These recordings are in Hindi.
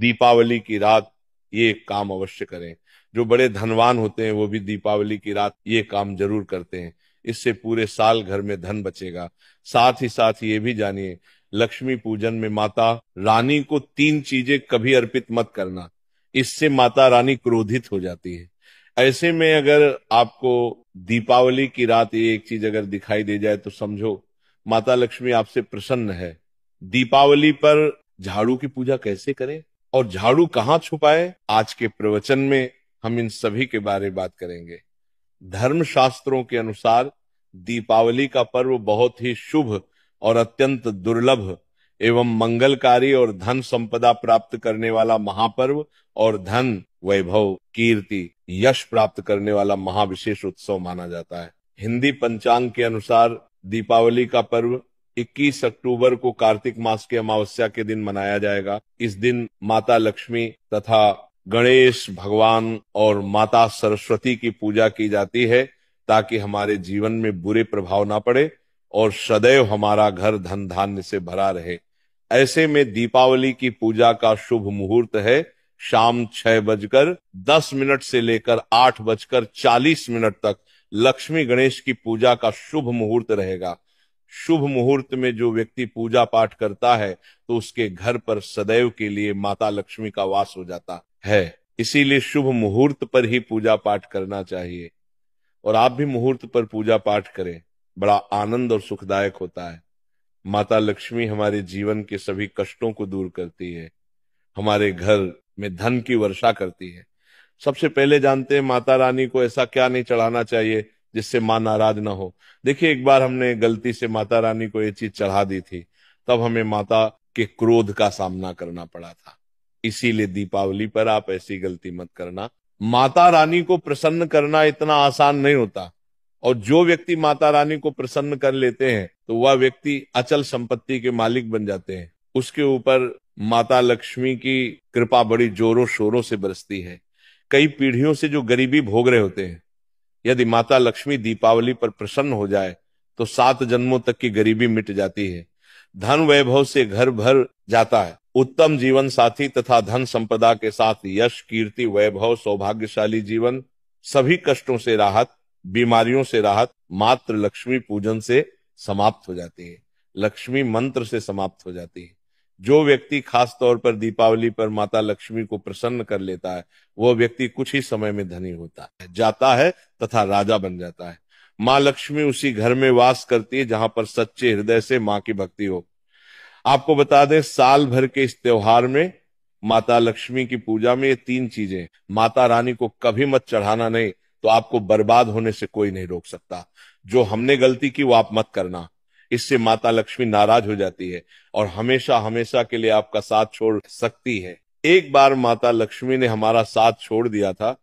दीपावली की रात ये काम अवश्य करें। जो बड़े धनवान होते हैं वो भी दीपावली की रात ये काम जरूर करते हैं। इससे पूरे साल घर में धन बचेगा। साथ ही साथ ये भी जानिए, लक्ष्मी पूजन में माता रानी को 3 चीजें कभी अर्पित मत करना, इससे माता रानी क्रोधित हो जाती है। ऐसे में अगर आपको दीपावली की रात ये एक चीज अगर दिखाई दे जाए तो समझो माता लक्ष्मी आपसे प्रसन्न है। दीपावली पर झाड़ू की पूजा कैसे करें और झाड़ू कहाँ छुपाएं, आज के प्रवचन में हम इन सभी के बारे में बात करेंगे। धर्म शास्त्रों के अनुसार दीपावली का पर्व बहुत ही शुभ और अत्यंत दुर्लभ एवं मंगलकारी और धन संपदा प्राप्त करने वाला महापर्व और धन वैभव कीर्ति यश प्राप्त करने वाला महाविशेष उत्सव माना जाता है। हिंदी पंचांग के अनुसार दीपावली का पर्व 21 अक्टूबर को कार्तिक मास के अमावस्या के दिन मनाया जाएगा। इस दिन माता लक्ष्मी तथा गणेश भगवान और माता सरस्वती की पूजा की जाती है ताकि हमारे जीवन में बुरे प्रभाव ना पड़े और सदैव हमारा घर धन धान्य से भरा रहे। ऐसे में दीपावली की पूजा का शुभ मुहूर्त है शाम 6:10 से लेकर 8:40 तक लक्ष्मी गणेश की पूजा का शुभ मुहूर्त रहेगा। शुभ मुहूर्त में जो व्यक्ति पूजा पाठ करता है तो उसके घर पर सदैव के लिए माता लक्ष्मी का वास हो जाता है। इसीलिए शुभ मुहूर्त पर ही पूजा पाठ करना चाहिए और आप भी मुहूर्त पर पूजा पाठ करें, बड़ा आनंद और सुखदायक होता है। माता लक्ष्मी हमारे जीवन के सभी कष्टों को दूर करती है, हमारे घर में धन की वर्षा करती है। सबसे पहले जानते हैं माता रानी को ऐसा क्या नहीं चढ़ाना चाहिए जिससे मां नाराज ना हो। देखिए, एक बार हमने गलती से माता रानी को ये चीज चढ़ा दी थी, तब हमें माता के क्रोध का सामना करना पड़ा था। इसीलिए दीपावली पर आप ऐसी गलती मत करना। माता रानी को प्रसन्न करना इतना आसान नहीं होता और जो व्यक्ति माता रानी को प्रसन्न कर लेते हैं तो वह व्यक्ति अचल संपत्ति के मालिक बन जाते हैं। उसके ऊपर माता लक्ष्मी की कृपा बड़ी जोरों शोरों से बरसती है। कई पीढ़ियों से जो गरीबी भोग रहे होते हैं, यदि माता लक्ष्मी दीपावली पर प्रसन्न हो जाए तो 7 जन्मों तक की गरीबी मिट जाती है। धन वैभव से घर भर जाता है। उत्तम जीवन साथी तथा धन संपदा के साथ यश कीर्ति वैभव सौभाग्यशाली जीवन, सभी कष्टों से राहत, बीमारियों से राहत मात्र लक्ष्मी पूजन से समाप्त हो जाती है, लक्ष्मी मंत्र से समाप्त हो जाती है। जो व्यक्ति खास तौर पर दीपावली पर माता लक्ष्मी को प्रसन्न कर लेता है वह व्यक्ति कुछ ही समय में धनी होता है, जाता है तथा राजा बन जाता है। माँ लक्ष्मी उसी घर में वास करती है जहां पर सच्चे हृदय से माँ की भक्ति हो। आपको बता दें, साल भर के इस त्योहार में माता लक्ष्मी की पूजा में ये 3 चीजें, माता रानी को कभी मत चढ़ाना नहीं तो आपको बर्बाद होने से कोई नहीं रोक सकता। जो हमने गलती की वो आप मत करना, इससे माता लक्ष्मी नाराज हो जाती है और हमेशा हमेशा के लिए आपका साथ छोड़ सकती है। एक बार माता लक्ष्मी ने हमारा साथ छोड़ दिया था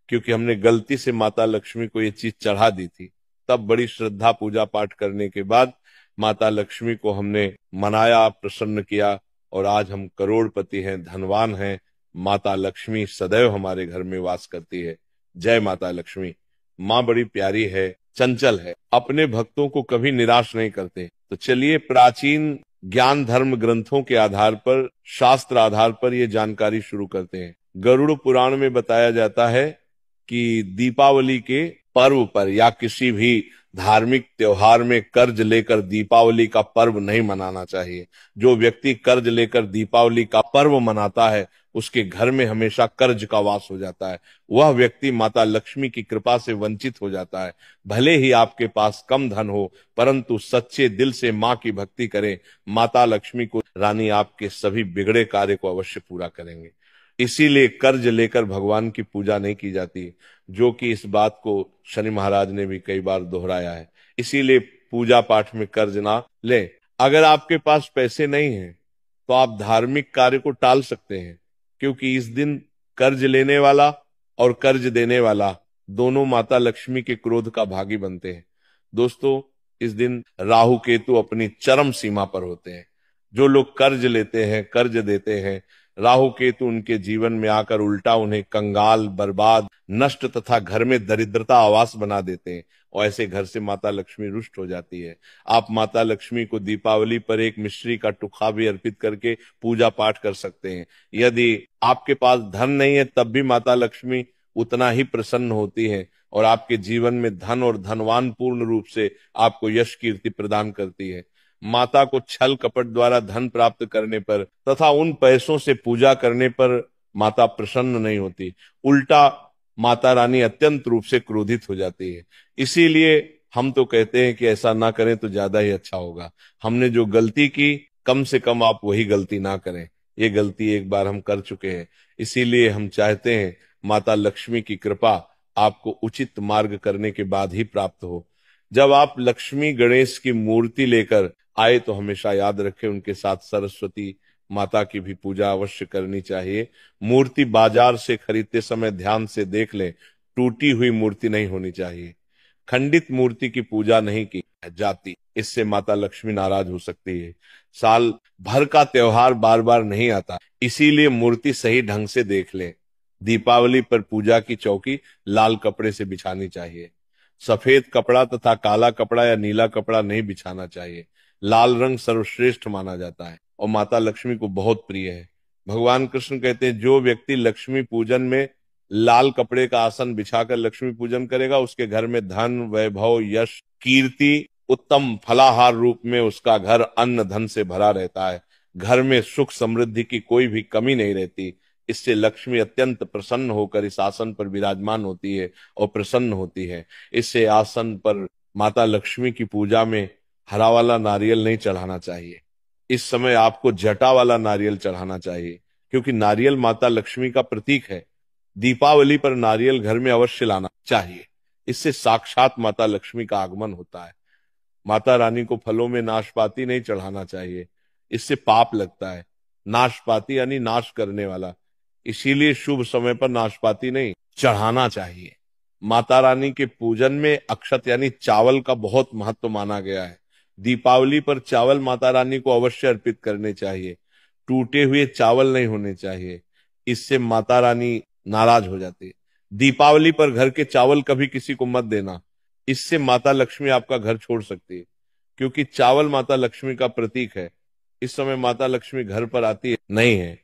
क्योंकि हमने गलती से माता लक्ष्मी को ये चीज चढ़ा दी थी। तब बड़ी श्रद्धा पूजा पाठ करने के बाद माता लक्ष्मी को हमने मनाया, प्रसन्न किया और आज हम करोड़पति हैं, धनवान हैं। माता लक्ष्मी सदैव हमारे घर में वास करती है। जय माता लक्ष्मी। माँ बड़ी प्यारी है, चंचल है, अपने भक्तों को कभी निराश नहीं करते। तो चलिए प्राचीन ज्ञान धर्म ग्रंथों के आधार पर, शास्त्र आधार पर ये जानकारी शुरू करते हैं। गरुड़ पुराण में बताया जाता है कि दीपावली के पर्व पर या किसी भी धार्मिक त्योहार में कर्ज लेकर दीपावली का पर्व नहीं मनाना चाहिए। जो व्यक्ति कर्ज लेकर दीपावली का पर्व मनाता है उसके घर में हमेशा कर्ज का वास हो जाता है। वह व्यक्ति माता लक्ष्मी की कृपा से वंचित हो जाता है। भले ही आपके पास कम धन हो परंतु सच्चे दिल से माँ की भक्ति करें, माता लक्ष्मी को रानी आपके सभी बिगड़े कार्य को अवश्य पूरा करेंगे। इसीलिए कर्ज लेकर भगवान की पूजा नहीं की जाती, जो कि इस बात को शनि महाराज ने भी कई बार दोहराया है। इसीलिए पूजा पाठ में कर्ज ना लें। अगर आपके पास पैसे नहीं हैं तो आप धार्मिक कार्य को टाल सकते हैं, क्योंकि इस दिन कर्ज लेने वाला और कर्ज देने वाला दोनों माता लक्ष्मी के क्रोध का भागी बनते हैं। दोस्तों, इस दिन राहु केतु अपनी चरम सीमा पर होते हैं। जो लोग कर्ज लेते हैं, कर्ज देते हैं, राहु केतु उनके जीवन में आकर उल्टा उन्हें कंगाल, बर्बाद, नष्ट तथा घर में दरिद्रता आवास बना देते हैं और ऐसे घर से माता लक्ष्मी रुष्ट हो जाती है। आप माता लक्ष्मी को दीपावली पर एक मिश्री का टुकड़ा भी अर्पित करके पूजा पाठ कर सकते हैं। यदि आपके पास धन नहीं है तब भी माता लक्ष्मी उतना ही प्रसन्न होती है और आपके जीवन में धन और धनवान पूर्ण रूप से आपको यश कीर्ति प्रदान करती है। माता को छल कपट द्वारा धन प्राप्त करने पर तथा उन पैसों से पूजा करने पर माता प्रसन्न नहीं होती, उल्टा माता रानी अत्यंत रूप से क्रोधित हो जाती है। इसीलिए हम तो कहते हैं कि ऐसा ना करें तो ज्यादा ही अच्छा होगा। हमने जो गलती की कम से कम आप वही गलती ना करें। ये गलती एक बार हम कर चुके हैं, इसीलिए हम चाहते हैं माता लक्ष्मी की कृपा आपको उचित मार्ग करने के बाद ही प्राप्त हो। जब आप लक्ष्मी गणेश की मूर्ति लेकर आए तो हमेशा याद रखें उनके साथ सरस्वती माता की भी पूजा अवश्य करनी चाहिए। मूर्ति बाजार से खरीदते समय ध्यान से देख लें, टूटी हुई मूर्ति नहीं होनी चाहिए। खंडित मूर्ति की पूजा नहीं की जाती, इससे माता लक्ष्मी नाराज हो सकती है। साल भर का त्योहार बार बार नहीं आता, इसीलिए मूर्ति सही ढंग से देख लें। दीपावली पर पूजा की चौकी लाल कपड़े से बिछानी चाहिए। सफेद कपड़ा तथा काला कपड़ा या नीला कपड़ा नहीं बिछाना चाहिए। लाल रंग सर्वश्रेष्ठ माना जाता है और माता लक्ष्मी को बहुत प्रिय है। भगवान कृष्ण कहते हैं जो व्यक्ति लक्ष्मी पूजन में लाल कपड़े का आसन बिछाकर लक्ष्मी पूजन करेगा उसके घर में धन वैभव यश कीर्ति उत्तम फलाहार रूप में उसका घर अन्न धन से भरा रहता है। घर में सुख समृद्धि की कोई भी कमी नहीं रहती। इससे लक्ष्मी अत्यंत प्रसन्न होकर इस आसन पर विराजमान होती है और प्रसन्न होती है। इससे आसन पर माता लक्ष्मी की पूजा में हरा वाला नारियल नहीं चढ़ाना चाहिए। इस समय आपको जटा वाला नारियल चढ़ाना चाहिए, क्योंकि नारियल माता लक्ष्मी का प्रतीक है। दीपावली पर नारियल घर में अवश्य लाना चाहिए, इससे साक्षात माता लक्ष्मी का आगमन होता है। माता रानी को फलों में नाशपाती नहीं चढ़ाना चाहिए, इससे पाप लगता है। नाशपाती यानी नाश करने वाला, इसीलिए शुभ समय पर नाशपाती नहीं चढ़ाना चाहिए। माता रानी के पूजन में अक्षत यानी चावल का बहुत महत्व माना गया है। दीपावली पर चावल माता रानी को अवश्य अर्पित करने चाहिए। टूटे हुए चावल नहीं होने चाहिए, इससे माता रानी नाराज हो जाती है। दीपावली पर घर के चावल कभी किसी को मत देना, इससे माता लक्ष्मी आपका घर छोड़ सकती है, क्योंकि चावल माता लक्ष्मी का प्रतीक है। इस समय माता लक्ष्मी घर पर आती है नहीं है।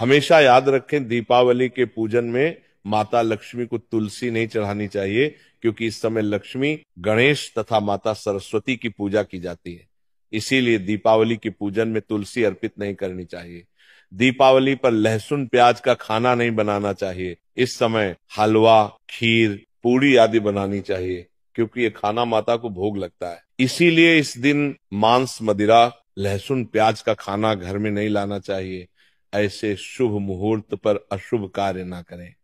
हमेशा याद रखें दीपावली के पूजन में माता लक्ष्मी को तुलसी नहीं चढ़ानी चाहिए, क्योंकि इस समय लक्ष्मी गणेश तथा माता सरस्वती की पूजा की जाती है। इसीलिए दीपावली के पूजन में तुलसी अर्पित नहीं करनी चाहिए। दीपावली पर लहसुन प्याज का खाना नहीं बनाना चाहिए। इस समय हलवा खीर पूड़ी आदि बनानी चाहिए, क्योंकि ये खाना माता को भोग लगता है। इसीलिए इस दिन मांस मदिरा लहसुन प्याज का खाना घर में नहीं लाना चाहिए। ऐसे शुभ मुहूर्त पर अशुभ कार्य ना करें।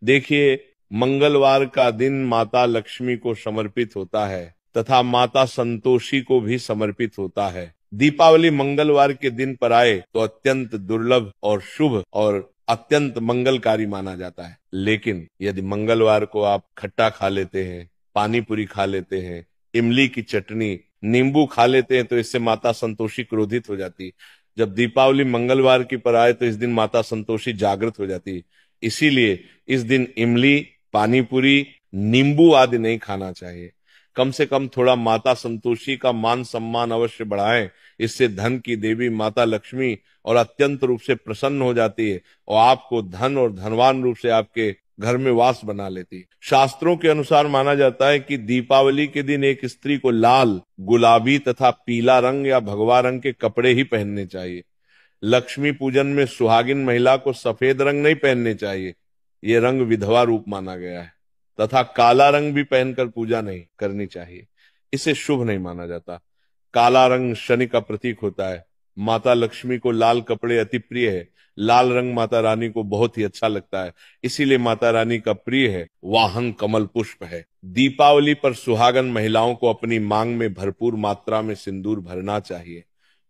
देखिए, मंगलवार का दिन माता लक्ष्मी को समर्पित होता है तथा माता संतोषी को भी समर्पित होता है। दीपावली मंगलवार के दिन पर आए तो अत्यंत दुर्लभ और शुभ और अत्यंत मंगलकारी माना जाता है। लेकिन यदि मंगलवार को आप खट्टा खा लेते हैं, पानी पूरी खा लेते हैं, इमली की चटनी नींबू खा लेते हैं तो इससे माता संतोषी क्रोधित हो जाती है। जब दीपावली मंगलवार की पर आए तो इस दिन माता संतोषी जागृत हो जाती है। इसीलिए इस दिन इमली पानी पूरी नींबू आदि नहीं खाना चाहिए। कम से कम थोड़ा माता संतोषी का मान सम्मान अवश्य बढ़ाएं, इससे धन की देवी माता लक्ष्मी और अत्यंत रूप से प्रसन्न हो जाती है और आपको धन और धनवान रूप से आपके घर में वास बना लेती है। शास्त्रों के अनुसार माना जाता है कि दीपावली के दिन एक स्त्री को लाल गुलाबी तथा पीला रंग या भगवा रंग के कपड़े ही पहनने चाहिए। लक्ष्मी पूजन में सुहागिन महिला को सफेद रंग नहीं पहनने चाहिए, ये रंग विधवा रूप माना गया है। तथा काला रंग भी पहनकर पूजा नहीं करनी चाहिए, इसे शुभ नहीं माना जाता। काला रंग शनि का प्रतीक होता है। माता लक्ष्मी को लाल कपड़े अति प्रिय है। लाल रंग माता रानी को बहुत ही अच्छा लगता है, इसीलिए माता रानी का प्रिय है वाहन कमल पुष्प है। दीपावली पर सुहागन महिलाओं को अपनी मांग में भरपूर मात्रा में सिंदूर भरना चाहिए।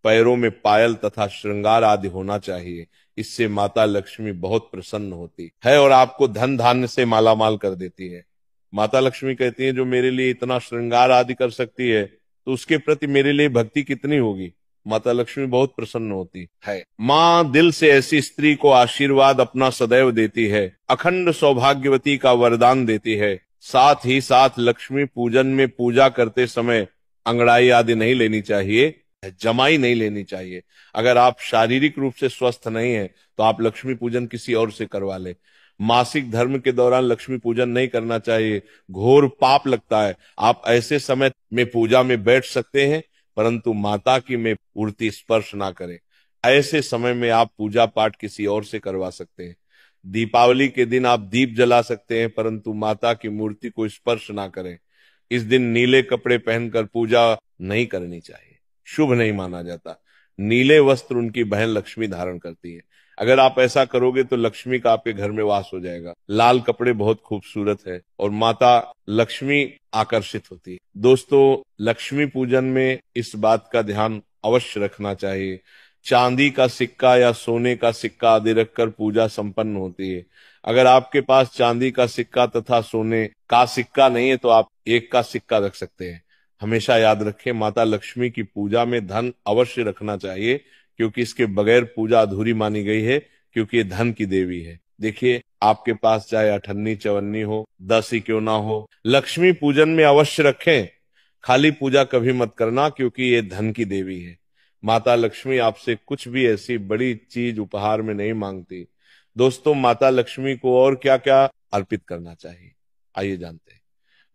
पैरों में पायल तथा श्रृंगार आदि होना चाहिए, इससे माता लक्ष्मी बहुत प्रसन्न होती है और आपको धन धान्य से मालामाल कर देती है। माता लक्ष्मी कहती है जो मेरे लिए इतना श्रृंगार आदि कर सकती है तो उसके प्रति मेरे लिए भक्ति कितनी होगी। माता लक्ष्मी बहुत प्रसन्न होती है। माँ दिल से ऐसी स्त्री को आशीर्वाद अपना सदैव देती है, अखंड सौभाग्यवती का वरदान देती है। साथ ही साथ लक्ष्मी पूजन में पूजा करते समय अंगड़ाई आदि नहीं लेनी चाहिए, जमाई नहीं लेनी चाहिए। अगर आप शारीरिक रूप से स्वस्थ नहीं है तो आप लक्ष्मी पूजन किसी और से करवा ले। मासिक धर्म के दौरान लक्ष्मी पूजन नहीं करना चाहिए, घोर पाप लगता है। आप ऐसे समय में पूजा में बैठ सकते हैं, परंतु माता की में मूर्ति स्पर्श ना करें। ऐसे समय में आप पूजा पाठ किसी और से करवा सकते हैं। दीपावली के दिन आप दीप जला सकते हैं, परंतु माता की मूर्ति को स्पर्श ना करें। इस दिन नीले कपड़े पहनकर पूजा नहीं करनी चाहिए, शुभ नहीं माना जाता। नीले वस्त्र उनकी बहन लक्ष्मी धारण करती है। अगर आप ऐसा करोगे तो लक्ष्मी का आपके घर में वास हो जाएगा। लाल कपड़े बहुत खूबसूरत है और माता लक्ष्मी आकर्षित होती है। दोस्तों, लक्ष्मी पूजन में इस बात का ध्यान अवश्य रखना चाहिए, चांदी का सिक्का या सोने का सिक्का आदि रखकर पूजा संपन्न होती है। अगर आपके पास चांदी का सिक्का तथा सोने का सिक्का नहीं है तो आप एक का सिक्का रख सकते हैं। हमेशा याद रखें, माता लक्ष्मी की पूजा में धन अवश्य रखना चाहिए, क्योंकि इसके बगैर पूजा अधूरी मानी गई है, क्योंकि ये धन की देवी है। देखिए, आपके पास चाहे अठन्नी चवन्नी हो, 10 ही क्यों ना हो, लक्ष्मी पूजन में अवश्य रखें। खाली पूजा कभी मत करना, क्योंकि ये धन की देवी है। माता लक्ष्मी आपसे कुछ भी ऐसी बड़ी चीज उपहार में नहीं मांगती। दोस्तों, माता लक्ष्मी को और क्या क्या अर्पित करना चाहिए, आइए जानते हैं।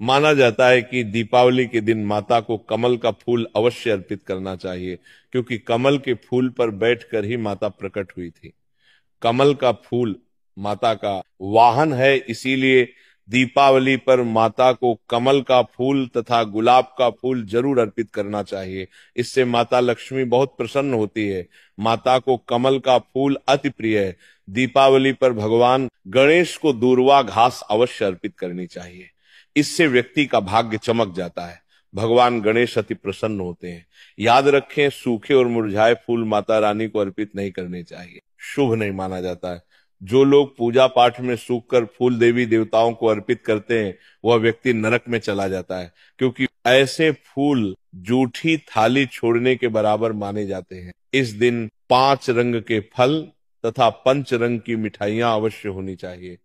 माना जाता है कि दीपावली के दिन माता को कमल का फूल अवश्य अर्पित करना चाहिए, क्योंकि कमल के फूल पर बैठकर ही माता प्रकट हुई थी। कमल का फूल माता का वाहन है, इसीलिए दीपावली पर माता को कमल का फूल तथा गुलाब का फूल जरूर अर्पित करना चाहिए। इससे माता लक्ष्मी बहुत प्रसन्न होती है। माता को कमल का फूल अति प्रिय है। दीपावली पर भगवान गणेश को दूर्वा घास अवश्य अर्पित करनी चाहिए। इससे व्यक्ति का भाग्य चमक जाता है। भगवान गणेश अति प्रसन्न होते हैं। याद रखें, सूखे और मुरझाए फूल माता रानी को अर्पित नहीं करने चाहिए, शुभ नहीं माना जाता है। जो लोग पूजा पाठ में सूखकर फूल देवी देवताओं को अर्पित करते हैं, वह व्यक्ति नरक में चला जाता है, क्योंकि ऐसे फूल जूठी थाली छोड़ने के बराबर माने जाते हैं। इस दिन 5 रंग के फल तथा 5 रंग की मिठाइयां अवश्य होनी चाहिए।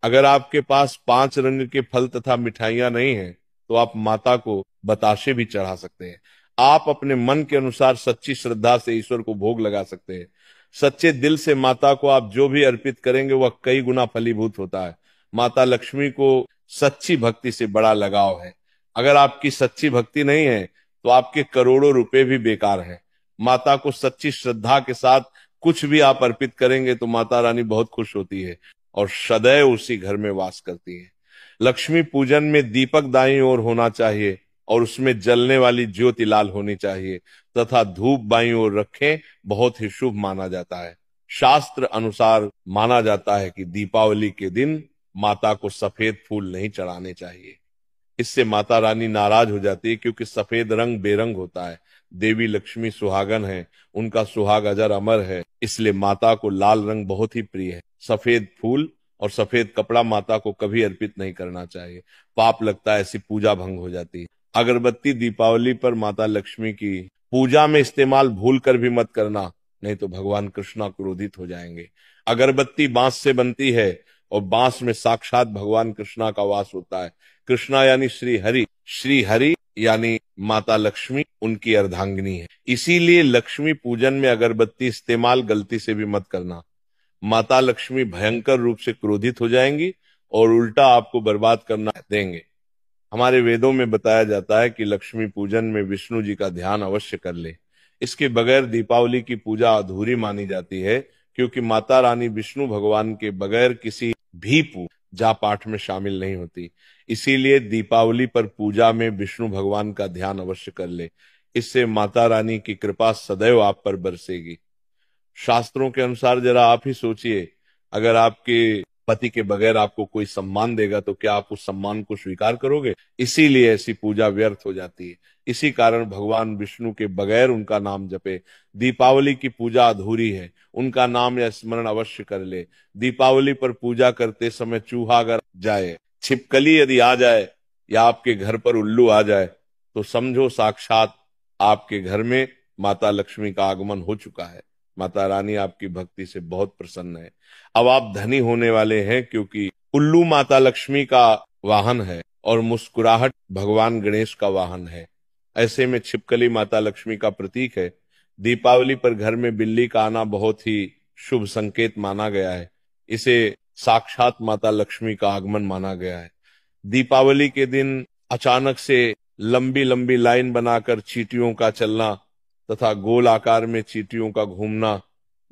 अगर आपके पास 5 रंग के फल तथा मिठाइयां नहीं है तो आप माता को बताशे भी चढ़ा सकते हैं। आप अपने मन के अनुसार सच्ची श्रद्धा से ईश्वर को भोग लगा सकते हैं। सच्चे दिल से माता को आप जो भी अर्पित करेंगे वह कई गुना फलीभूत होता है। माता लक्ष्मी को सच्ची भक्ति से बड़ा लगाव है। अगर आपकी सच्ची भक्ति नहीं है तो आपके करोड़ों रुपए भी बेकार है। माता को सच्ची श्रद्धा के साथ कुछ भी आप अर्पित करेंगे तो माता रानी बहुत खुश होती है और सदैव उसी घर में वास करती है। लक्ष्मी पूजन में दीपक दाईं ओर होना चाहिए और उसमें जलने वाली ज्योति लाल होनी चाहिए तथा धूप बाईं ओर रखें, बहुत ही शुभ माना जाता है। शास्त्र अनुसार माना जाता है कि दीपावली के दिन माता को सफेद फूल नहीं चढ़ाने चाहिए। इससे माता रानी नाराज हो जाती है, क्योंकि सफेद रंग बेरंग होता है। देवी लक्ष्मी सुहागन है, उनका सुहाग अजर अमर है, इसलिए माता को लाल रंग बहुत ही प्रिय है। सफेद फूल और सफेद कपड़ा माता को कभी अर्पित नहीं करना चाहिए, पाप लगता है, ऐसी पूजा भंग हो जाती है। अगरबत्ती दीपावली पर माता लक्ष्मी की पूजा में इस्तेमाल भूल कर भी मत करना, नहीं तो भगवान कृष्णा क्रोधित हो जाएंगे। अगरबत्ती बांस से बनती है और बांस में साक्षात भगवान कृष्णा का वास होता है। कृष्णा यानी श्री हरि यानी माता लक्ष्मी उनकी अर्धांगिनी है। इसीलिए लक्ष्मी पूजन में अगरबत्ती इस्तेमाल गलती से भी मत करना। माता लक्ष्मी भयंकर रूप से क्रोधित हो जाएंगी और उल्टा आपको बर्बाद करना देंगे। हमारे वेदों में बताया जाता है कि लक्ष्मी पूजन में विष्णु जी का ध्यान अवश्य कर ले। इसके बगैर दीपावली की पूजा अधूरी मानी जाती है, क्योंकि माता रानी विष्णु भगवान के बगैर किसी भी पूजा पाठ में शामिल नहीं होती। इसीलिए दीपावली पर पूजा में विष्णु भगवान का ध्यान अवश्य कर ले। इससे माता रानी की कृपा सदैव आप पर बरसेगी। शास्त्रों के अनुसार जरा आप ही सोचिए, अगर आपके पति के बगैर आपको कोई सम्मान देगा तो क्या आप उस सम्मान को स्वीकार करोगे? इसीलिए ऐसी पूजा व्यर्थ हो जाती है। इसी कारण भगवान विष्णु के बगैर उनका नाम जपे। दीपावली की पूजा अधूरी है, उनका नाम या स्मरण अवश्य कर ले। दीपावली पर पूजा करते समय चूहा अगर जाए, छिपकली यदि आ जाए या आपके घर पर उल्लू आ जाए तो समझो साक्षात आपके घर में माता लक्ष्मी का आगमन हो चुका है। माता रानी आपकी भक्ति से बहुत प्रसन्न है। अब आप धनी होने वाले हैं, क्योंकि उल्लू माता लक्ष्मी का वाहन है और मुस्कुराहट भगवान गणेश का वाहन है। ऐसे में छिपकली माता लक्ष्मी का प्रतीक है। दीपावली पर घर में बिल्ली का आना बहुत ही शुभ संकेत माना गया है। इसे साक्षात माता लक्ष्मी का आगमन माना गया है। दीपावली के दिन अचानक से लंबी लंबी लाइन बनाकर चींटियों का चलना तथा गोल आकार में चींटियों का घूमना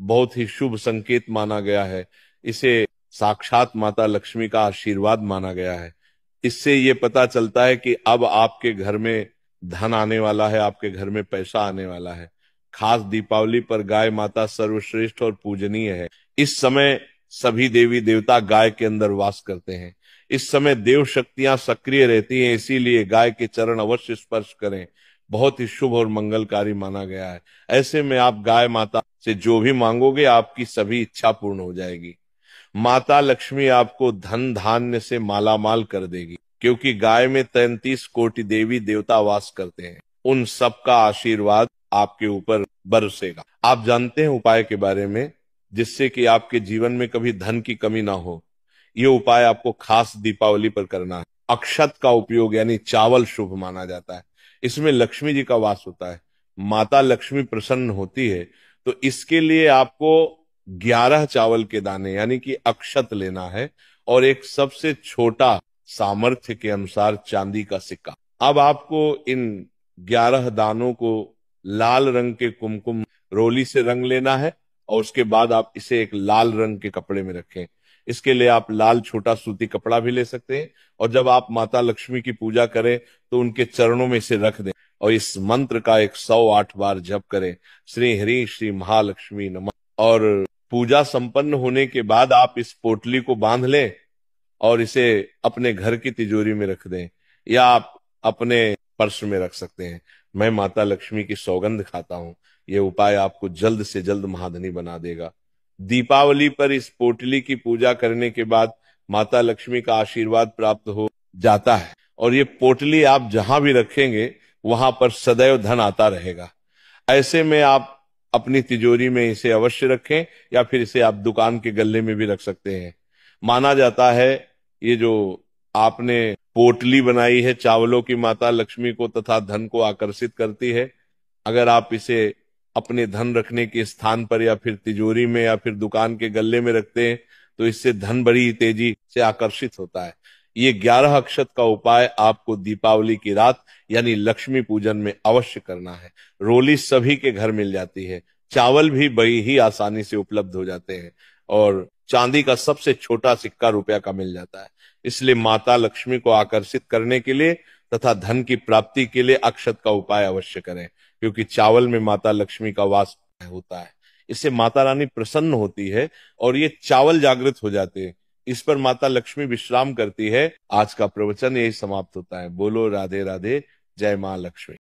बहुत ही शुभ संकेत माना गया है। इसे साक्षात माता लक्ष्मी का आशीर्वाद माना गया है। इससे ये पता चलता है कि अब आपके घर में धन आने वाला है, आपके घर में पैसा आने वाला है। खास दीपावली पर गाय माता सर्वश्रेष्ठ और पूजनीय है। इस समय सभी देवी देवता गाय के अंदर वास करते हैं। इस समय देव शक्तियां सक्रिय रहती हैं, इसीलिए गाय के चरण अवश्य स्पर्श करें। बहुत ही शुभ और मंगलकारी माना गया है। ऐसे में आप गाय माता से जो भी मांगोगे आपकी सभी इच्छा पूर्ण हो जाएगी। माता लक्ष्मी आपको धन धान्य से मालामाल कर देगी, क्योंकि गाय में 33 कोटि देवी देवता वास करते हैं। उन सबका आशीर्वाद आपके ऊपर बरसेगा। आप जानते हैं उपाय के बारे में, जिससे कि आपके जीवन में कभी धन की कमी ना हो। ये उपाय आपको खास दीपावली पर करना है। अक्षत का उपयोग यानी चावल शुभ माना जाता है। इसमें लक्ष्मी जी का वास होता है, माता लक्ष्मी प्रसन्न होती है। तो इसके लिए आपको 11 चावल के दाने यानी कि अक्षत लेना है और एक सबसे छोटा सामर्थ्य के अनुसार चांदी का सिक्का। अब आपको इन 11 दानों को लाल रंग के कुमकुम रोली से रंग लेना है और उसके बाद आप इसे एक लाल रंग के कपड़े में रखें। इसके लिए आप लाल छोटा सूती कपड़ा भी ले सकते हैं और जब आप माता लक्ष्मी की पूजा करें तो उनके चरणों में इसे रख दें और इस मंत्र का 108 बार जप करें, श्री हरि श्री महालक्ष्मी नमः। और पूजा संपन्न होने के बाद आप इस पोटली को बांध लें और इसे अपने घर की तिजोरी में रख दें या आप अपने पर्स में रख सकते हैं। मैं माता लक्ष्मी की सौगंध खाता हूं, यह उपाय आपको जल्द से जल्द महाधनी बना देगा। दीपावली पर इस पोटली की पूजा करने के बाद माता लक्ष्मी का आशीर्वाद प्राप्त हो जाता है और ये पोटली आप जहां भी रखेंगे वहां पर सदैव धन आता रहेगा। ऐसे में आप अपनी तिजोरी में इसे अवश्य रखें या फिर इसे आप दुकान के गल्ले में भी रख सकते हैं। माना जाता है ये जो आपने पोटली बनाई है चावलों की, माता लक्ष्मी को तथा धन को आकर्षित करती है। अगर आप इसे अपने धन रखने के स्थान पर या फिर तिजोरी में या फिर दुकान के गल्ले में रखते हैं तो इससे धन बड़ी तेजी से आकर्षित होता है। ये 11 अक्षत का उपाय आपको दीपावली की रात यानी लक्ष्मी पूजन में अवश्य करना है। रोली सभी के घर मिल जाती है, चावल भी बड़ी ही आसानी से उपलब्ध हो जाते हैं और चांदी का सबसे छोटा सिक्का रुपया का मिल जाता है। इसलिए माता लक्ष्मी को आकर्षित करने के लिए तथा धन की प्राप्ति के लिए अक्षत का उपाय अवश्य करें, क्योंकि चावल में माता लक्ष्मी का वास होता है। इससे माता रानी प्रसन्न होती है और ये चावल जागृत हो जाते हैं। इस पर माता लक्ष्मी विश्राम करती है। आज का प्रवचन यही समाप्त होता है। बोलो राधे राधे, जय मां लक्ष्मी।